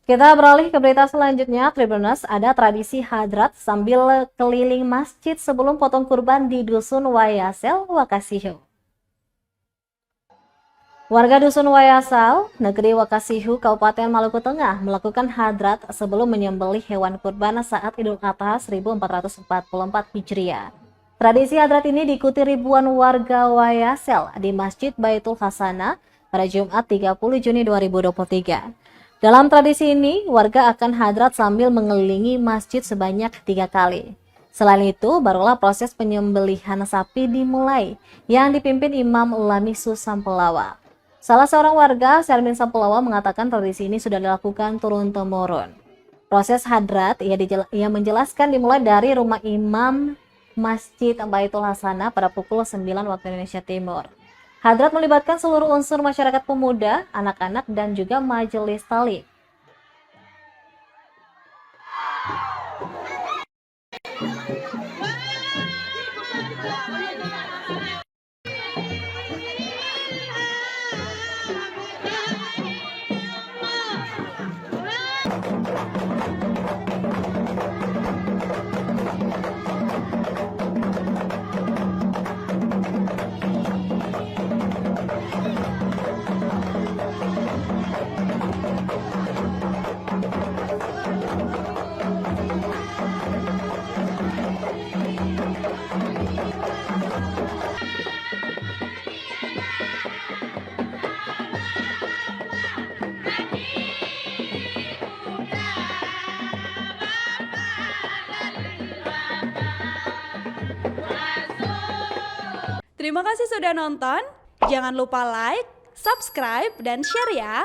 Kita beralih ke berita selanjutnya, Tribuners. Ada tradisi hadrat sambil keliling masjid sebelum potong kurban di Dusun Wayasel, Wakasihu. Warga Dusun Wayasal, Negeri Wakasihu, Kabupaten Maluku Tengah melakukan hadrat sebelum menyembelih hewan kurban saat Idul Adha 1444 Hijriah. Tradisi hadrat ini diikuti ribuan warga Wayasel di Masjid Baitul Hasanah pada Jumat 30 Juni 2023. Dalam tradisi ini, warga akan hadrat sambil mengelilingi masjid sebanyak 3 kali. Selain itu, barulah proses penyembelihan sapi dimulai yang dipimpin Imam Lamisu Sampelawa. Salah seorang warga, Sermin Sampelawa, mengatakan tradisi ini sudah dilakukan turun-temurun. Proses hadrat ia menjelaskan dimulai dari rumah imam Masjid Baitul Hasanah pada pukul 9 waktu Indonesia Timur. Hadrat melibatkan seluruh unsur masyarakat pemuda, anak-anak, dan juga majelis talim. Terima kasih sudah nonton. Jangan lupa like, subscribe, dan share ya.